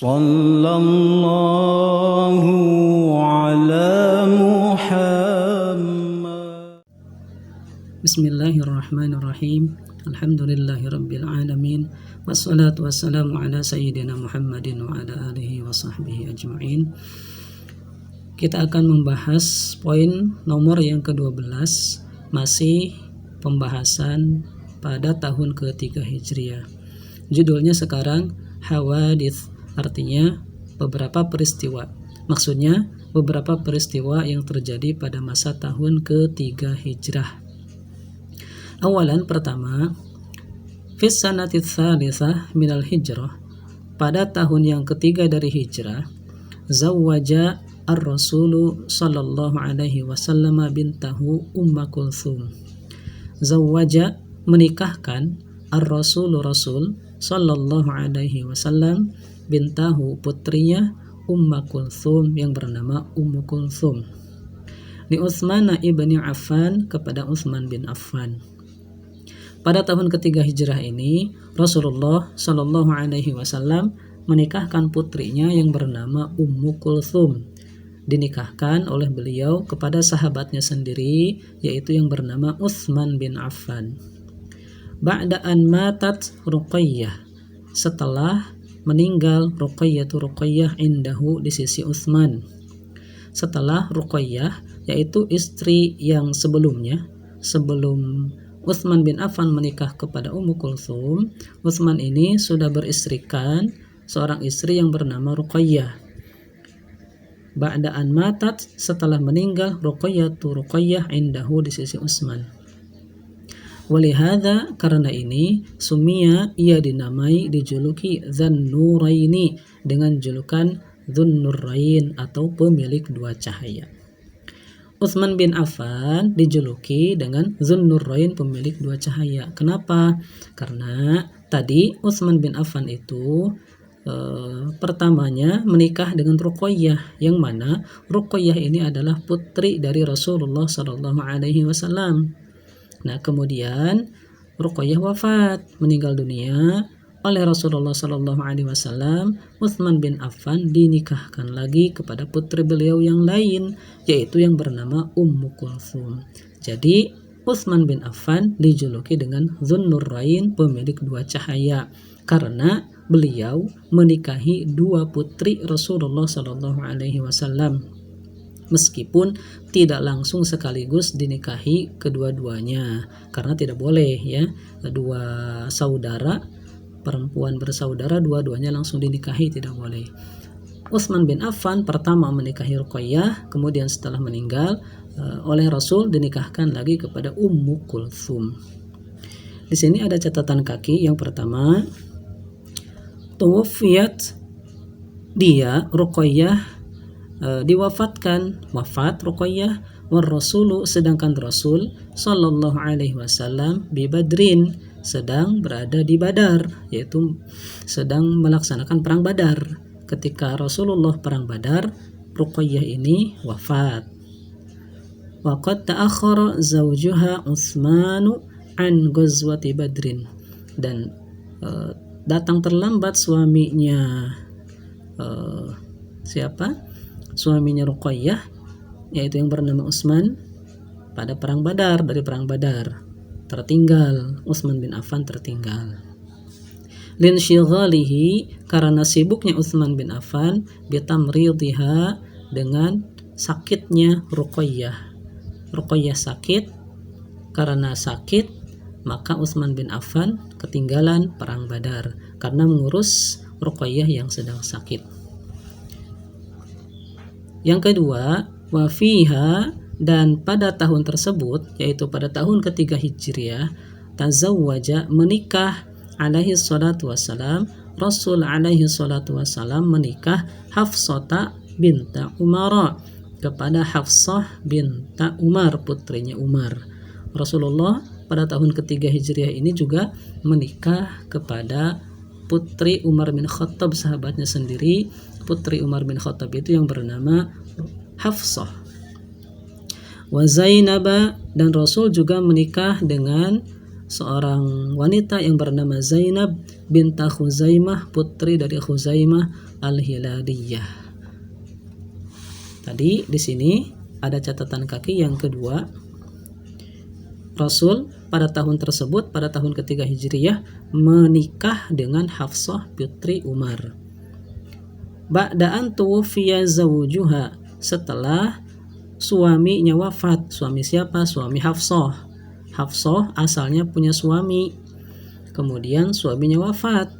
Sallallahu ala Muhammad. Bismillahirrahmanirrahim. Alhamdulillahirabbil alamin. Wassalatu wassalamu ala sayyidina Muhammadin wa ala alihi wa sahbihi ajma'in. Kita akan membahas poin nomor yang ke-12, masih pembahasan pada tahun ke-3 Hijriah. Judulnya sekarang Hawadits, artinya beberapa peristiwa. Maksudnya beberapa peristiwa yang terjadi pada masa tahun ke-3 Hijrah. Awalan, pertama, fis sanati tsalitsah minal hijrah, pada tahun yang ketiga dari hijrah, zawwaja ar-rasulu sallallahu alaihi wasallam bintahu Umma Kulthum. Zawwaja, menikahkan, ar-rasulu, rasul sallallahu alaihi wasallam, bintahu, putrinya, Umma Kulthum, yang bernama Ummu Kulthum, li Utsman ibni Affan, kepada Utsman bin Affan. Pada tahun ketiga hijrah ini, Rasulullah Shallallahu Alaihi Wasallam menikahkan putrinya yang bernama Ummu Kulthum. Dinikahkan oleh beliau kepada sahabatnya sendiri, yaitu yang bernama Utsman bin Affan. Ba'da an matat Ruqayyah, setelah meninggal Ruqayyah indahu, di sisi Utsman. Setelah Ruqayyah, yaitu istri yang sebelumnya, sebelum Utsman bin Affan menikah kepada Ummu Kulthum, Utsman ini sudah beristrikan seorang istri yang bernama Ruqayyah. Ba'da an matat, setelah meninggal Ruqayyah indahu, di sisi Utsman. Walihada, karena ini, sumia, ia dinamai, dijuluki Dzan-Nuraini, dengan julukan Dzun-Nurain, atau pemilik dua cahaya. Utsman bin Affan dijuluki dengan Dzun-Nurain, pemilik dua cahaya. Kenapa? Karena tadi Utsman bin Affan itu pertamanya menikah dengan Ruqayyah, yang mana Ruqayyah ini adalah putri dari Rasulullah Sallallahu Alaihi Wasallam. Nah, kemudian Ruqayyah wafat, meninggal dunia oleh Rasulullah Sallallahu Alaihi Wasallam. Utsman bin Affan dinikahkan lagi kepada putri beliau yang lain, yaitu yang bernama Ummu Kulthum. Jadi Utsman bin Affan dijuluki dengan Dzun-Nurain, pemilik dua cahaya, karena beliau menikahi dua putri Rasulullah Sallallahu Alaihi Wasallam, meskipun tidak langsung sekaligus dinikahi kedua-duanya, karena tidak boleh ya, dua saudara perempuan bersaudara dua-duanya langsung dinikahi, tidak boleh. Utsman bin Affan pertama menikahi Ruqayyah, kemudian setelah meninggal oleh Rasul dinikahkan lagi kepada Ummu Kulthum. Di sini ada catatan kaki. Yang pertama, tuwfiyat, dia Ruqayyah diwafatkan, wafat Ruqayyah, war rasulu, sedangkan Rasul sallallahu alaihi wasallam bi Badrin, sedang berada di Badar, yaitu sedang melaksanakan perang Badar. Ketika Rasulullah perang Badar, Ruqayyah ini wafat. Wa qad ta'akhkhara zawjuha Utsmanu an ghazwati Badrin, dan datang terlambat suaminya, suaminya Ruqayyah, yaitu yang bernama Utsman, pada perang Badar, dari perang Badar. Tertinggal, Utsman bin Affan tertinggal. Linsyighalihi, karena sibuknya Utsman bin Affan, bitamridhiha, dengan sakitnya Ruqayyah. Ruqayyah sakit, karena sakit maka Utsman bin Affan ketinggalan perang Badar karena mengurus Ruqayyah yang sedang sakit. Yang kedua, wa fiha, dan pada tahun tersebut, yaitu pada tahun ketiga Hijriah, tazawwaja, menikah, alaihi salatu wassalam, Rasul alaihi salatu wassalam menikah Hafsata binta Umar, kepada Hafsah binta Umar, putrinya Umar. Rasulullah pada tahun ketiga Hijriah ini juga menikah kepada putri Umar bin Khattab, sahabatnya sendiri. Putri Umar bin Khattab itu yang bernama Hafsah. Wa Zainab, dan Rasul juga menikah dengan seorang wanita yang bernama Zainab binta Khuzaimah, putri dari Khuzaimah al-Hilaliyah. Tadi di sini ada catatan kaki yang kedua. Rasul pada tahun tersebut, pada tahun ketiga Hijriyah, menikah dengan Hafsah putri Umar. Ba'da'an tuwfiya zawjuha, setelah suaminya wafat. Suami siapa? Suami Hafsah. Hafsah asalnya punya suami, kemudian suaminya wafat.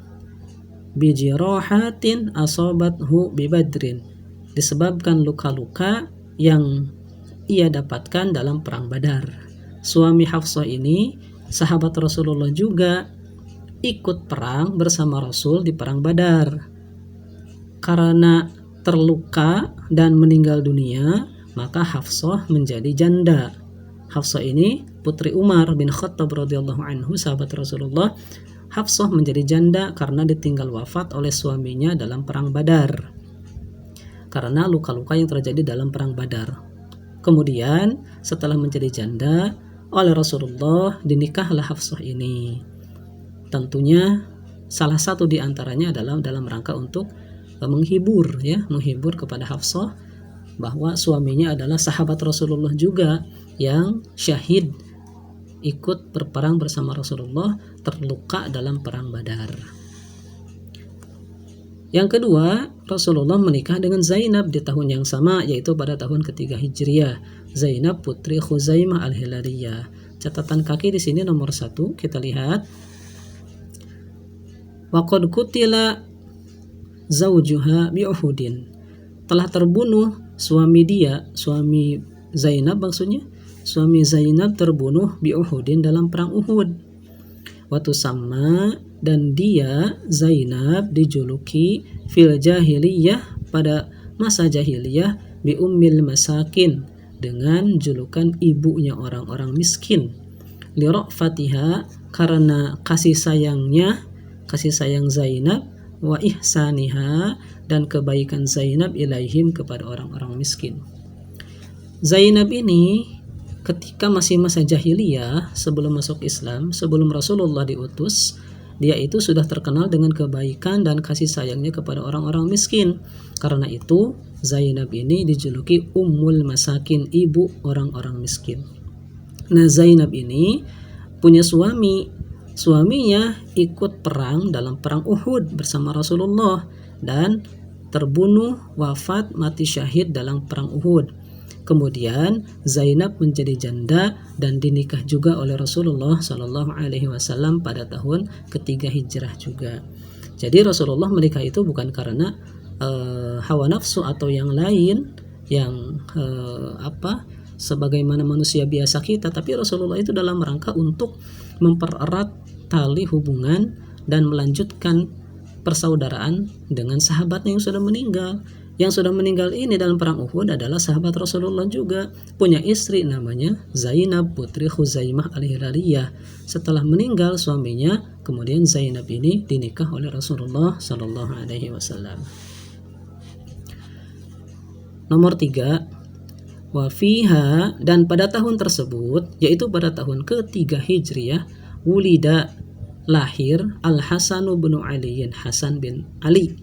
Bijirahatin asobathu bibadrin, disebabkan luka-luka yang ia dapatkan dalam perang Badar. Suami Hafsah ini sahabat Rasulullah juga, ikut perang bersama Rasul di perang Badar. Karena terluka dan meninggal dunia, maka Hafsah menjadi janda. Hafsah ini putri Umar bin Khattab radhiyallahu anhu, sahabat Rasulullah. Hafsah menjadi janda karena ditinggal wafat oleh suaminya dalam perang Badar, karena luka-luka yang terjadi dalam perang Badar. Kemudian setelah menjadi janda oleh Rasulullah, dinikahlah Hafsah ini. Tentunya salah satu di antaranya adalah dalam rangka untuk menghibur kepada Hafsah bahwa suaminya adalah sahabat Rasulullah juga yang syahid ikut berperang bersama Rasulullah, terluka dalam perang Badar. Yang kedua, Rasulullah menikah dengan Zainab di tahun yang sama, yaitu pada tahun ketiga Hijriyah. Zainab putri Khuzaimah al-Hilaliyah. Catatan kaki di sini nomor 1, kita lihat. Waqad qutila zawjuha bi Uhudin. Telah terbunuh suami Zainab maksudnya. Suami Zainab terbunuh bi Uhudin dalam perang Uhud. Waktu sama, dan dia Zainab dijuluki fil jahiliyah, pada masa jahiliyah, bi ummil masakin, dengan julukan ibunya orang-orang miskin. Li ra'fatiha, karena kasih sayang Zainab, wa ihsaniha, dan kebaikan Zainab ilaihim, kepada orang-orang miskin. Zainab ini ketika masih masa jahiliyah, sebelum masuk Islam, sebelum Rasulullah diutus, dia itu sudah terkenal dengan kebaikan dan kasih sayangnya kepada orang-orang miskin. Karena itu Zainab ini dijuluki Ummul Masakin, ibu orang-orang miskin. Nah, Zainab ini punya suaminya ikut perang dalam perang Uhud bersama Rasulullah dan terbunuh, wafat, mati syahid dalam perang Uhud. Kemudian Zainab menjadi janda dan dinikah juga oleh Rasulullah Shallallahu Alaihi Wasallam pada tahun ketiga Hijrah juga. Jadi Rasulullah menikah itu bukan karena hawa nafsu atau yang lain, yang sebagaimana manusia biasa kita, tapi Rasulullah itu dalam rangka untuk mempererat tali hubungan dan melanjutkan persaudaraan dengan sahabatnya yang sudah meninggal. Yang sudah meninggal ini dalam perang Uhud adalah sahabat Rasulullah juga, punya istri namanya Zainab putri Khuzaimah al-Hilaliyah. Setelah meninggal suaminya, kemudian Zainab ini dinikah oleh Rasulullah Sallallahu Alaihi Wasallam. Nomor 3, wafiha, dan pada tahun tersebut, yaitu pada tahun ketiga Hijriyah, wulida, lahir Al-Hasanu bin Ali, Hasan bin Ali.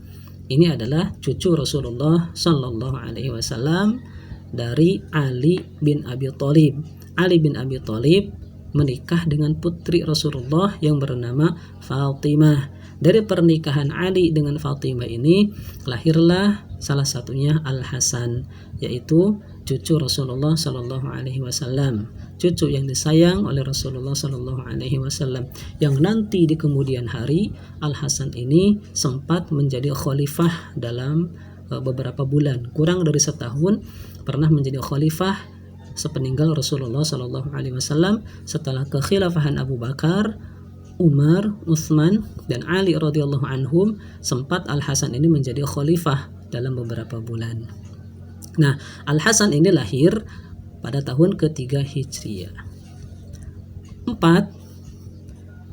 Ini adalah cucu Rasulullah Sallallahu Alaihi Wasallam dari Ali bin Abi Thalib. Ali bin Abi Thalib menikah dengan putri Rasulullah yang bernama Fatimah. Dari pernikahan Ali dengan Fatimah ini lahirlah salah satunya Al-Hasan, yaitu cucu Rasulullah Sallallahu Alaihi Wasallam, cucu yang disayang oleh Rasulullah Sallallahu Alaihi Wasallam, yang nanti di kemudian hari Al-Hasan ini sempat menjadi khalifah dalam beberapa bulan, kurang dari setahun pernah menjadi khalifah sepeninggal Rasulullah Sallallahu Alaihi Wasallam. Setelah kekhilafahan Abu Bakar, Umar, Utsman, dan Ali radhiyallahu anhum, sempat Al-Hasan ini menjadi khalifah dalam beberapa bulan. Nah, Al-Hasan ini lahir pada tahun ketiga Hijriyah.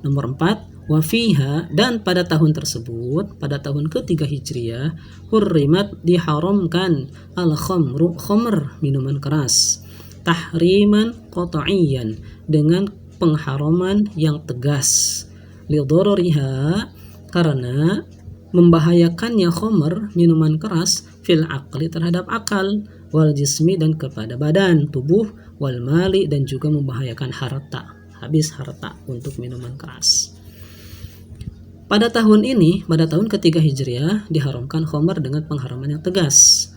Nomor 4, wafiha, dan pada tahun tersebut, pada tahun ketiga Hijriyah, hurrimat, diharamkan al-khamru, khamr, minuman keras, tahriman qat'iyan, dengan pengharaman yang tegas. Lidororiha, karena membahayakannya khamr, minuman keras, fil aqli, terhadap akal, wal jismi, dan kepada badan, tubuh, wal mali, dan juga membahayakan harta, habis harta untuk minuman keras. Pada tahun ini, pada tahun ketiga Hijriah, diharamkan khamr dengan pengharaman yang tegas.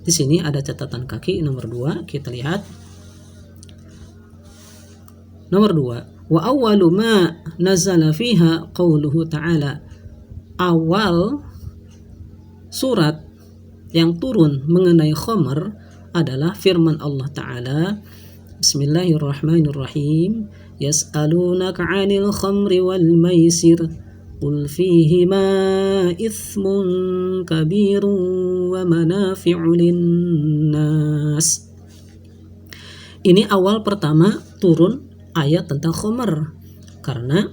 Di sini ada catatan kaki nomor 2, kita lihat. Nomor 2, wa awwalu ma nazala fiha qauluhu ta'ala. Awal surat yang turun mengenai khamr adalah firman Allah Ta'ala. Bismillahirrahmanirrahim. Yas'alunaka 'anil khamri wal maisir qul fihima ithmun kabirun wa manafi'u linnas. Ini awal pertama turun ayat tentang khamr, karena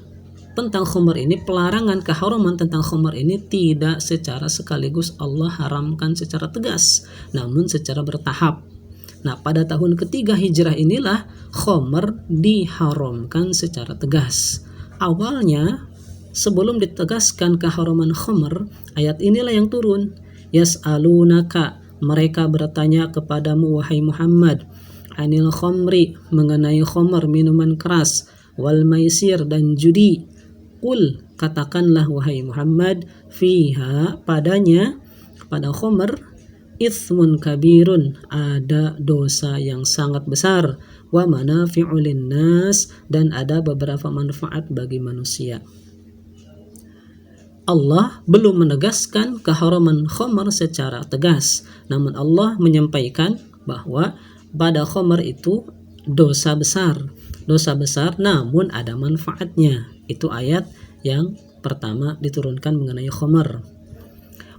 tentang khamr ini, pelarangan keharaman tentang khamr ini tidak secara sekaligus Allah haramkan secara tegas, namun secara bertahap. Nah, pada tahun ketiga Hijrah inilah khamr diharamkan secara tegas. Awalnya, sebelum ditegaskan keharaman khamr, ayat inilah yang turun. Yas'alunaka, mereka bertanya kepadamu wahai Muhammad, anil khamri, mengenai khamr, minuman keras, wal maisir, dan judi. Qul, katakanlah wahai Muhammad, fiha, padanya, pada khamr, ithmun kabirun, ada dosa yang sangat besar, wa manafi'u linnas, dan ada beberapa manfaat bagi manusia. Allah belum menegaskan keharaman khamr secara tegas, namun Allah menyampaikan bahwa pada khamr itu dosa besar, namun ada manfaatnya. Itu ayat yang pertama diturunkan mengenai khamr.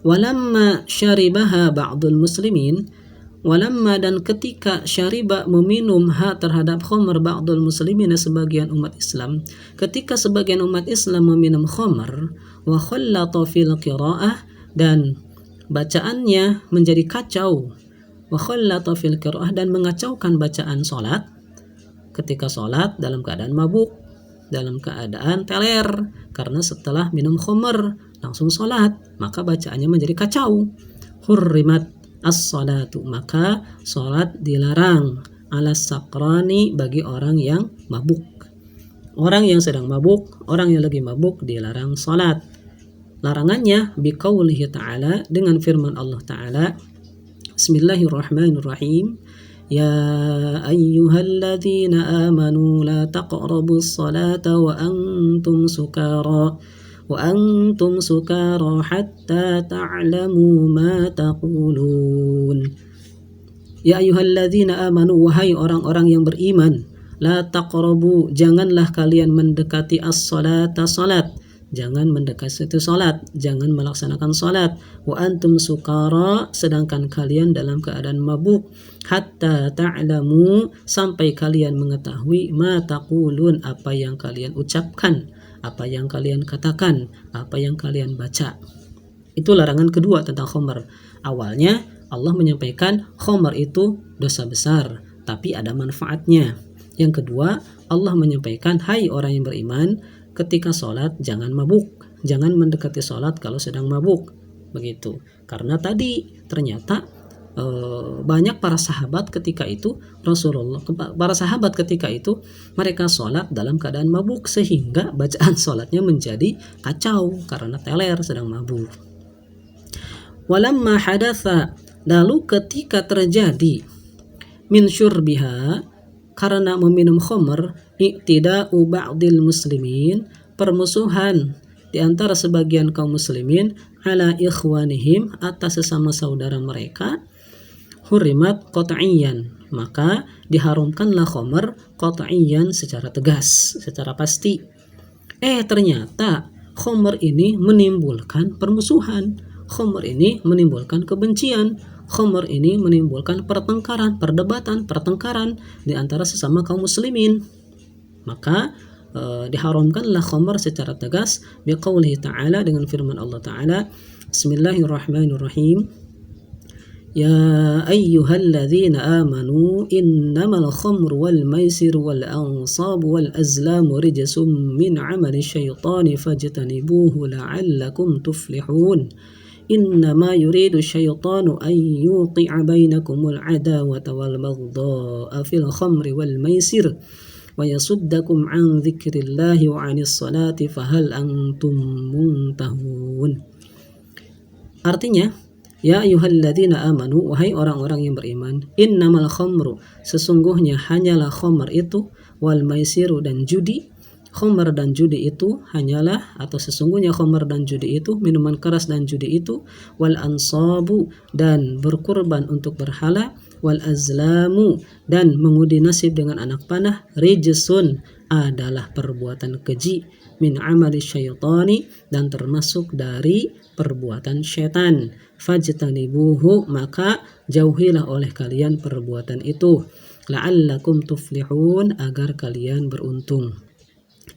Walamma syaribaha ba'dul muslimin, walamma, dan ketika syariba, meminum, terhadap khamr, ba'dul muslimin, sebagian umat Islam, ketika sebagian umat Islam meminum khamr, wa khallata fil qiraah, dan bacaannya menjadi kacau, wa khallata fil qiraah, dan mengacaukan bacaan salat, ketika salat dalam keadaan mabuk, dalam keadaan teler, karena setelah minum khamr langsung salat, maka bacaannya menjadi kacau. Hurrimat as-salatu, maka salat dilarang, alas sakrani, bagi orang yang mabuk. Orang yang sedang mabuk, orang yang lagi mabuk dilarang salat. Larangannya biqaulihi ta'ala, dengan firman Allah Ta'ala. Bismillahirrahmanirrahim. Ya ayyuhalladzina amanu la taqrabus salata wa antum sukara hatta ta'lamu ma taqulun. Ya ayyuhalladzina amanu, wahai orang-orang yang beriman, la taqrabu, janganlah kalian mendekati as-salata, salat, jangan mendekati salat, jangan melaksanakan salat, wa antum sukara, sedangkan kalian dalam keadaan mabuk, hatta ta'lamu, sampai kalian mengetahui, ma taqulun, apa yang kalian ucapkan, apa yang kalian katakan, apa yang kalian baca. Itu larangan kedua tentang khamr. Awalnya Allah menyampaikan khamr itu dosa besar, tapi ada manfaatnya. Yang kedua, Allah menyampaikan, hai orang yang beriman, ketika sholat jangan mabuk, jangan mendekati sholat kalau sedang mabuk, begitu. Karena tadi ternyata banyak para sahabat ketika itu, para sahabat ketika itu mereka sholat dalam keadaan mabuk, sehingga bacaan sholatnya menjadi kacau karena teler, sedang mabuk. Walamma hadatha, lalu ketika terjadi, min syurbiha, karena meminum khamr, i'tida'u ba'dil muslimin, permusuhan di antara sebagian kaum muslimin, ala ikhwanihim, atas sesama saudara mereka, hurimat qat'iyan, maka diharamkanlah khamr qat'iyan, secara tegas, secara pasti. Ternyata khamr ini menimbulkan permusuhan, khamr ini menimbulkan kebencian, khamr ini menimbulkan pertengkaran, perdebatan, pertengkaran di antara sesama kaum muslimin. Maka diharamkanlah khamr secara tegas biqaulihi ta'ala, dengan firman Allah Ta'ala. Bismillahirrahmanirrahim. يا أيها الذين آمنوا إنما الخمر والميسر والأنصاب والأزلام رجس من عمل الشيطان فاجتنبوه لعلكم تفلحون إنما يريد الشيطان أن يوقع بينكم العداوة والبغضاء في الخمر والميسر ويصدكم عن ذكر الله وعن الصلاة فهل أنتم منتهون. Artinya, ya ayyuhalladzina amanu, wahai orang-orang yang beriman, innamal khamru, sesungguhnya hanyalah khamr itu, wal maisiru, dan judi. Khamr dan judi itu hanyalah, atau sesungguhnya khamr dan judi itu, minuman keras dan judi itu, wal ansabu, dan berkurban untuk berhala, wal azlamu, dan mengundi nasib dengan anak panah, rijsun, adalah perbuatan keji, min amali syaitani, dan termasuk dari perbuatan syaitan. Fajtanibuhu, maka jauhilah oleh kalian perbuatan itu, la'allakum tuflihun, agar kalian beruntung.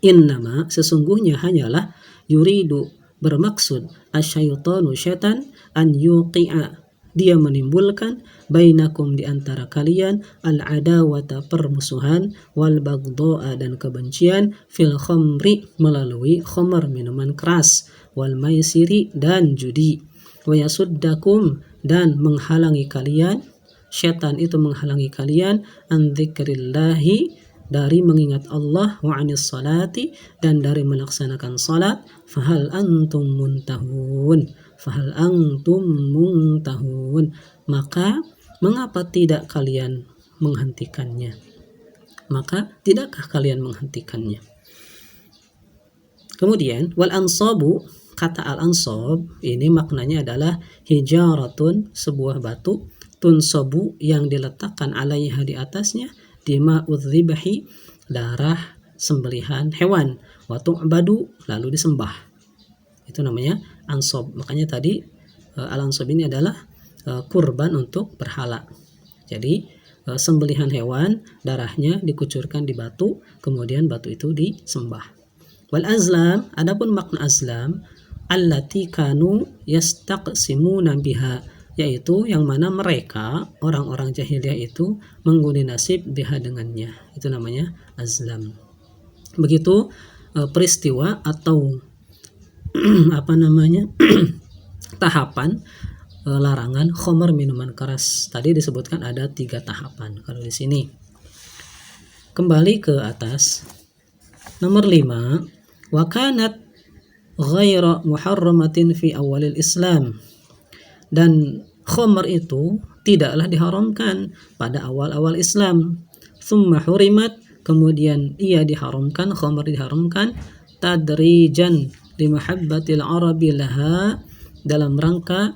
Innama, sesungguhnya hanyalah, yuridu, bermaksud, asyaitanu, syaitan, an yuqi'a, dia menimbulkan, bainakum, di antara kalian, al-adawata, permusuhan, wal bagdoa, dan kebencian, fil khamri, melalui khamr, minuman keras, wal maisiri, dan judi, wa yasuddakum, dan menghalangi kalian, syaitan itu menghalangi kalian, an dzikrillahi, dari mengingat Allah, wa anis salati, dan dari melaksanakan salat, fahal antum muntahun, fahal antum muntahun, maka mengapa tidak kalian menghentikannya, maka tidakkah kalian menghentikannya. Kemudian wal ansabu, kata al ansab ini maknanya adalah hijaratun, sebuah batu, tunsabu, yang diletakkan alaiha, di atasnya, dima'udz-dzibhi, darah sembelihan hewan, wa tu'badu, lalu disembah. Itu namanya ansab. Makanya tadi al ansab ini adalah kurban untuk berhala. Jadi sembelihan hewan, darahnya dikucurkan di batu, kemudian batu itu disembah. Wal azlam, adapun makna azlam, allati kanu yastaqsimuna biha, yaitu yang mana mereka, orang-orang jahiliyah itu, mengundi nasib biha, dengannya. Itu namanya azlam. Begitu peristiwa atau tahapan larangan khamr, minuman keras. Tadi disebutkan ada 3 tahapan. Kalau di sini kembali ke atas, nomor 5, wa kanat ghaira muharramatin fi awalil Islam, dan khamr itu tidaklah diharamkan pada awal-awal Islam. Thumma hurimat, kemudian ia diharamkan, khamr diharamkan, tadrijan limahabbatil arabi laha, dalam rangka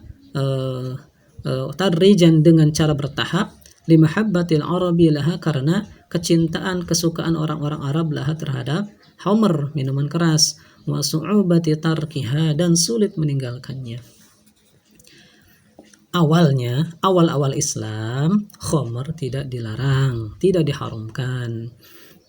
tadrijan, dengan cara bertahap, limahabbatil arabi laha, karena kecintaan, kesukaan orang-orang Arab laha terhadap khamr, minuman keras, wa su'ubati tarkiha, dan sulit meninggalkannya. Awalnya, awal-awal Islam, khamr tidak dilarang, tidak diharamkan.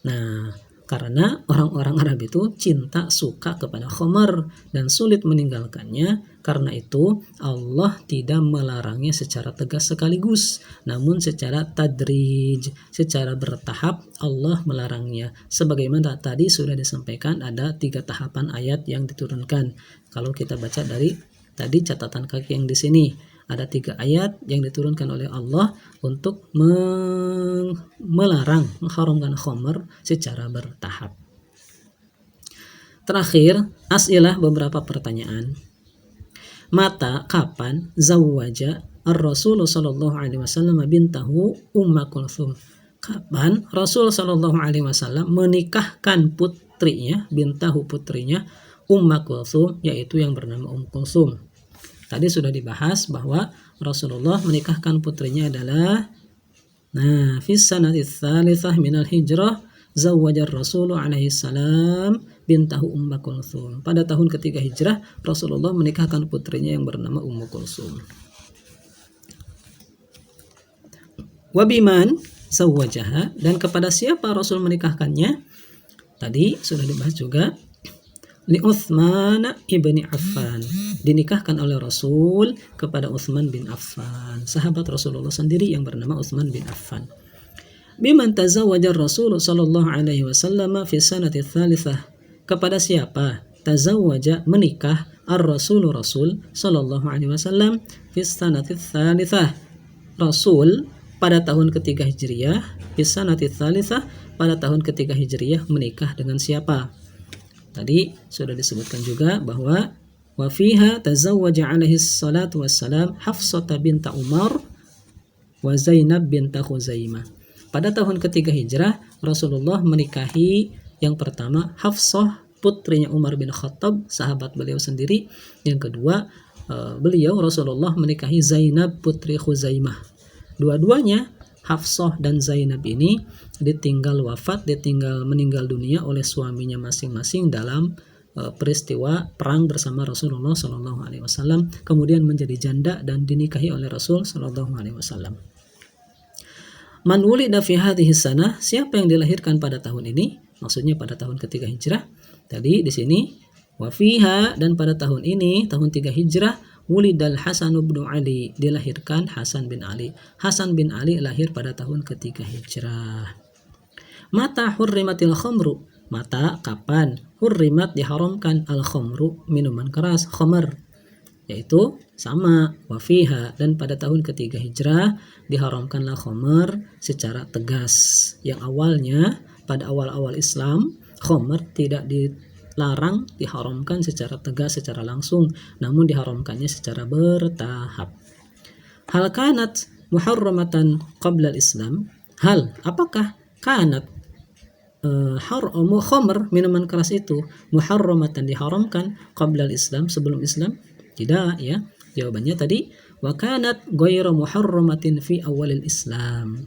Nah, karena orang-orang Arab itu cinta, suka kepada khamr, dan sulit meninggalkannya. Karena itu Allah tidak melarangnya secara tegas sekaligus, namun secara tadrij, secara bertahap Allah melarangnya. Sebagaimana tadi sudah disampaikan, ada 3 tahapan ayat yang diturunkan. Kalau kita baca dari tadi catatan kaki yang di sini, ada 3 ayat yang diturunkan oleh Allah untuk melarang, mengharamkan khamr secara bertahap. Terakhir, as'ilah, beberapa pertanyaan. Mata, kapan, zawwaja ar-Rasul sallallahu alaihi wasallam bintahu Umma Kulthum, kapan Rasul sallallahu alaihi wasallam menikahkan putrinya, bintahu, putrinya, Umma Kulthum, yaitu yang bernama Kulthum. Tadi sudah dibahas bahwa Rasulullah menikahkan putrinya adalah, fis sanati tsalitsah minal hijrah, zawwajar Rasul alaihi salam bintahu Umma Kulthum. Pada tahun ketiga hijrah, Rasulullah menikahkan putrinya yang bernama Ummu Kulthum. Wabiman zawwajaha, dan kepada siapa Rasul menikahkannya? Tadi sudah dibahas juga. li Utsman ibni Affan, dinikahkan oleh Rasul kepada Utsman bin Affan, sahabat Rasulullah sendiri yang bernama Utsman bin Affan. Biman tazawwaja Rasul sallallahu alaihi wasallam fi sanati tsalitsah, kepada siapa tazawwaja menikah ar-Rasul sallallahu alaihi wasallam fi sanati tsalitsah, Rasul pada tahun ketiga Hijriah, fi sanati tsalitsah pada tahun ketiga Hijriah menikah dengan siapa? Tadi sudah disebutkan juga bahwa wa fiha tazawwaja alaihi salatu wassalam Hafsah bint Umar wa Zainab bint Khuzaimah. Pada tahun ketiga Hijrah, Rasulullah menikahi yang pertama Hafsah, putrinya Umar bin Khattab, sahabat beliau sendiri. Yang kedua, beliau Rasulullah menikahi Zainab, putri Khuzaimah. Dua-duanya, Hafsah dan Zainab ini ditinggal meninggal dunia oleh suaminya masing-masing dalam peristiwa perang bersama Rasulullah Shallallahu Alaihi Wasallam, kemudian menjadi janda dan dinikahi oleh Rasul Shallallahu Alaihi Wasallam. Man wulida fi hadhihi sanah, siapa yang dilahirkan pada tahun ini? Maksudnya pada tahun ketiga Hijrah. Tadi di sini wa fiha, dan pada tahun ini tahun 3 Hijrah, wulidal Hasan bin Ali, dilahirkan Hasan bin Ali. Hasan bin Ali lahir pada tahun ketiga Hijrah. Mata hurrimatil khamru, mata kapan hurrimat diharamkan al khamru, minuman keras, khamar, yaitu sama wafiha, dan pada tahun ketiga Hijrah diharamkanlah khamar secara tegas. Yang awalnya pada awal-awal Islam khamar tidak dilarang, diharamkan secara tegas, secara langsung, namun diharamkannya secara bertahap. Hal kanat muharramatan qabla al-Islam, hal apakah kanat khamar, minuman keras itu, muharramatan diharamkan qabla al-Islam, sebelum Islam? Tidak, ya. Jawabannya tadi wa kanat ghairu muharramatin fi awalil Islam.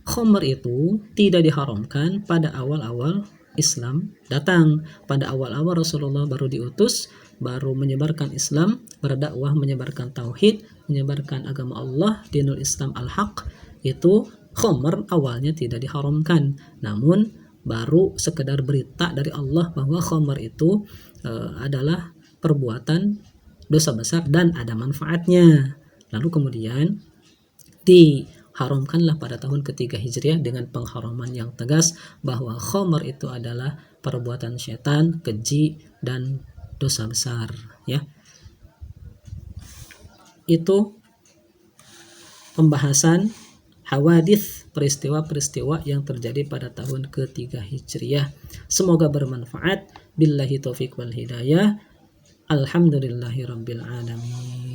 Khamar itu tidak diharamkan pada awal-awal Islam datang. Pada awal-awal Rasulullah baru diutus, baru menyebarkan Islam, berdakwah, menyebarkan tauhid, menyebarkan agama Allah, dinul Islam al-haq, itu khamar awalnya tidak diharamkan. Namun baru sekedar berita dari Allah bahwa khamar itu adalah perbuatan dosa besar dan ada manfaatnya. Lalu kemudian diharamkanlah pada tahun ketiga Hijriah dengan pengharaman yang tegas bahwa khamar itu adalah perbuatan syaitan, keji, dan dosa besar, ya. Itu pembahasan hawadits, peristiwa-peristiwa yang terjadi pada tahun ketiga Hijriah. Semoga bermanfaat. Billahi taufiq wal hidayah. Alhamdulillahi rabbil alamin.